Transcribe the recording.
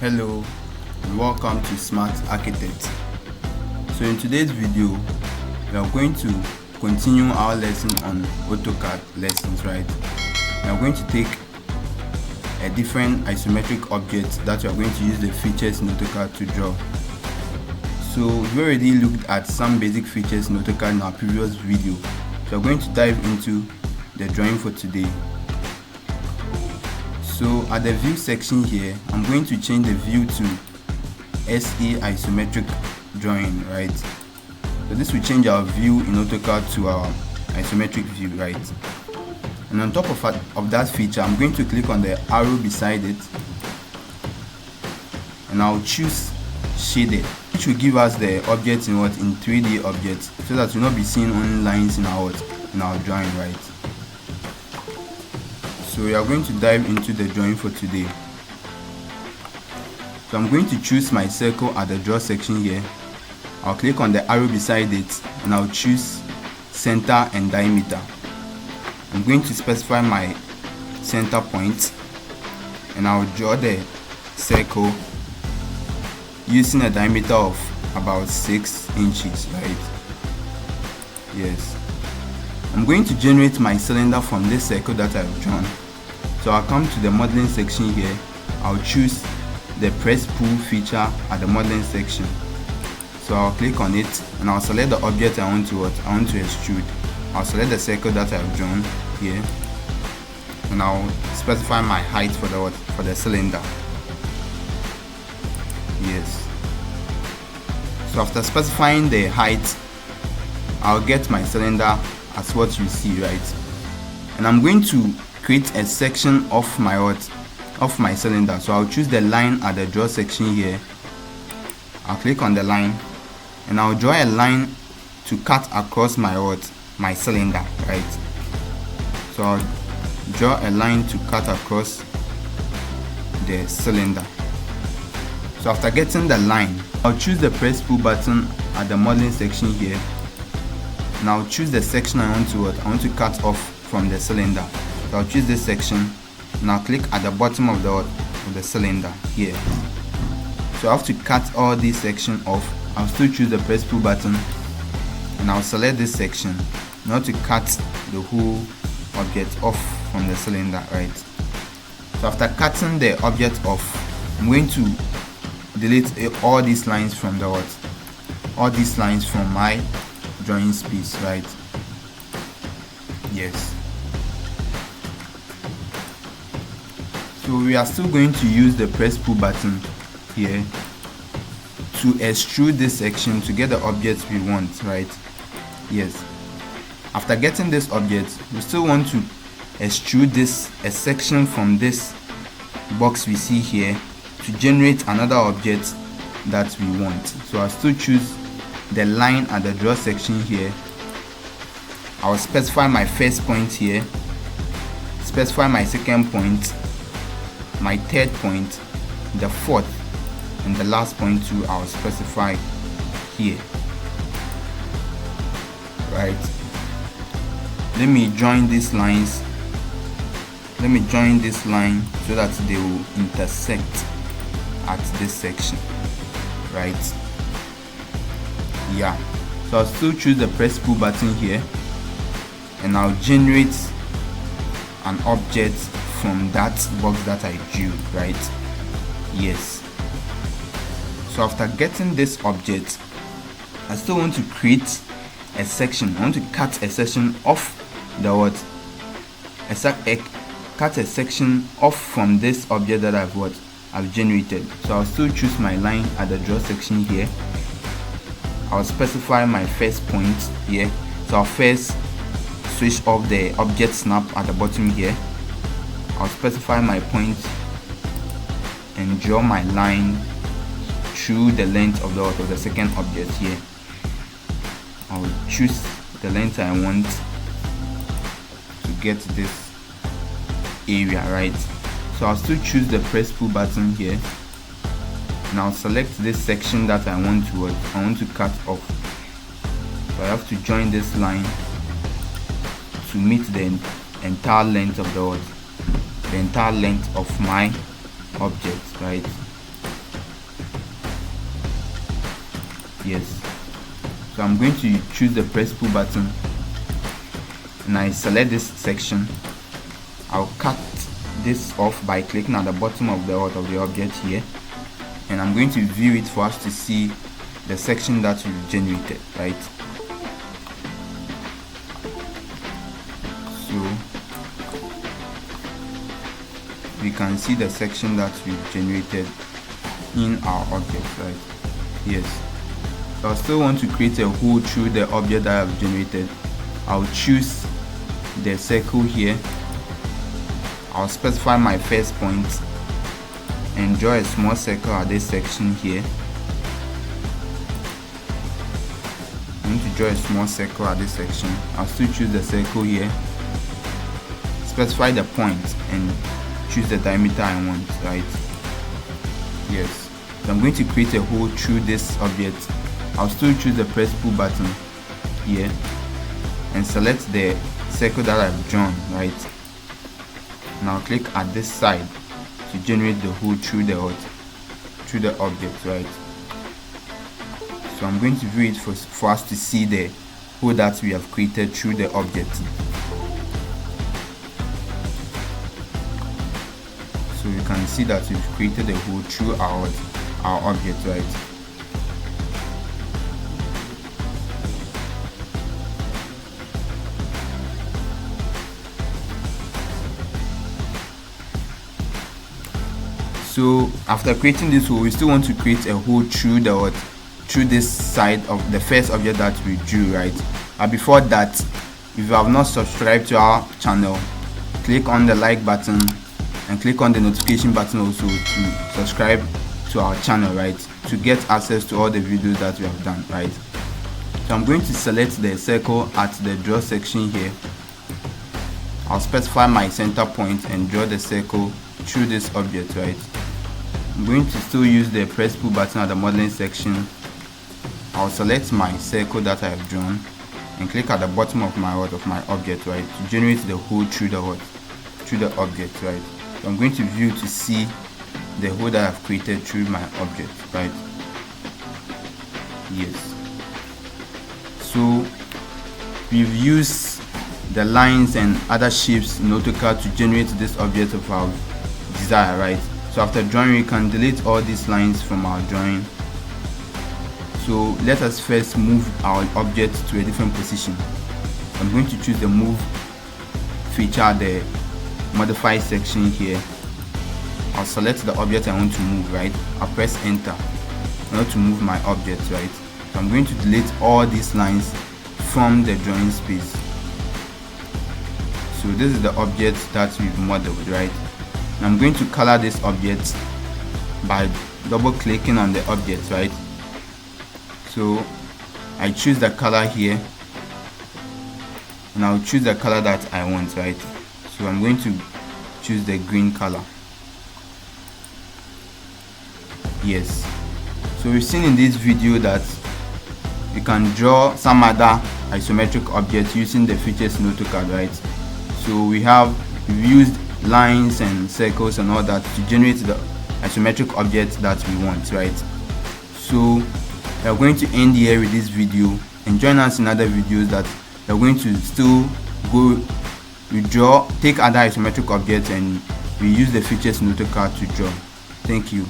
Hello and welcome to Smart Architect. So in today's video we are going to continue our lesson on AutoCAD lessons, right? We are going to take a different isometric object that we are going to use the features in AutoCAD to draw. So we already looked at some basic features in AutoCAD in our previous video, so we are going to dive into the drawing for today. So at the view section here, I'm going to change the view to SE isometric drawing, right? So this will change our view in AutoCAD to our isometric view, right? And on top of that feature, I'm going to click on the arrow beside it and I'll choose shaded, which will give us the object in 3D objects, so that we'll not be seeing only lines in our drawing, right? So we are going to dive into the drawing for today. So I'm going to choose my circle at the draw section here. I'll click on the arrow beside it and I'll choose center and diameter. I'm going to specify my center point and I'll draw the circle using a diameter of about 6 inches, right? Yes. I'm going to generate my cylinder from this circle that I've drawn. So I'll come to the modeling section here. I'll choose the press pull feature at the modeling section. So I'll click on it and I'll select the object I want to extrude. I'll select the circle that I've drawn here and I'll specify my height for the cylinder. Yes. So after specifying the height, I'll get my cylinder as what you see, right? And I'm going to create a section of my cylinder. So I'll choose the line at the draw section here. I'll click on the line and I'll draw a line to cut across my cylinder, right? So I'll draw a line to cut across the cylinder. So after getting the line, I'll choose the press pull button at the modeling section here and I'll choose the section I want to cut off from the cylinder. So I'll choose this section and I'll click at the bottom of the cylinder here. So I have to cut all this section off. I'll still choose the press pull button and I'll select this section in order to cut the whole object off from the cylinder, right? So after cutting the object off, I'm going to delete all these lines from my drawing space, right? Yes. So we are still going to use the press pull button here to extrude this section to get the object we want, right? Yes. After getting this object, we still want to extrude a section from this box we see here to generate another object that we want. So I'll still choose the line at the draw section here. I'll specify my first point here, specify my second point, my third point, the fourth and the last point too I'll specify here, right? Let me join these lines. Let me join this line so that they will intersect at this section, right? Yeah. So I'll still choose the press pull button here and I'll generate an object from that box that I drew, right? Yes. So after getting this object, I still want to create a section. I want to cut a section off cut a section off from this object that I've generated. So I'll still choose my line at the draw section here. I'll specify my first point here. So I'll first switch off the object snap at the bottom here. I'll specify my point and draw my line through the length of the second object here. I'll choose the length I want to get this area, right? So I'll still choose the press pull button here and I'll select this section that I want to cut off. So I have to join this line to meet the entire length of the entire length of my object, right? Yes. So I'm going to choose the press pull button and I select this section. I'll cut this off by clicking at the bottom of the object here, and I'm going to view it for us to see the section that we've generated, right? So we can see the section that we've generated in our object, right? Yes. So I still want to create a hole through the object that I've generated. I'll choose the circle here. I'll specify my first point and draw a small circle at this section here. I'm going to draw a small circle at this section. I'll still choose the circle here, specify the point and choose the diameter I want, right? Yes. So I'm going to create a hole through this object. I'll still choose the press pull button here and select the circle that I've drawn, right? And I'll click at this side to generate the hole through the object, right? So I'm going to view it for us to see the hole that we have created through the object. So you can see that we've created a hole through our object, right? So after creating this hole, we still want to create a hole through this side of the first object that we drew, right? But before that, if you have not subscribed to our channel, click on the like button and click on the notification button also to subscribe to our channel, right, to get access to all the videos that we have done, right? So I'm going to select the circle at the draw section here. I'll specify my center point and draw the circle through this object, right? I'm going to still use the press pull button at the modeling section. I'll select my circle that I have drawn and click at the bottom of my object, right, to generate the hole through the object, right? So I'm going to view to see the hole that I've created through my object, right? Yes. So we've used the lines and other shapes in AutoCAD to generate this object of our desire, right? So after drawing, we can delete all these lines from our drawing. So let us first move our object to a different position. I'm going to choose the move feature at the modify section here. I'll select the object I want to move, right? I'll press enter in order to move my object, right? So I'm going to delete all these lines from the drawing space. So this is the object that we've modeled, right? And I'm going to color this object by double clicking on the object, right? So I choose the color here and I'll choose the color that I want, right? So I'm going to choose the green color. Yes. So we've seen in this video that you can draw some other isometric objects using the features in AutoCAD, right? So we've used lines and circles and all that to generate the isometric object that we want, right? So we are going to end here with this video, and join us in other videos that we are going to still take other isometric objects and we use the features in AutoCAD to draw. Thank you.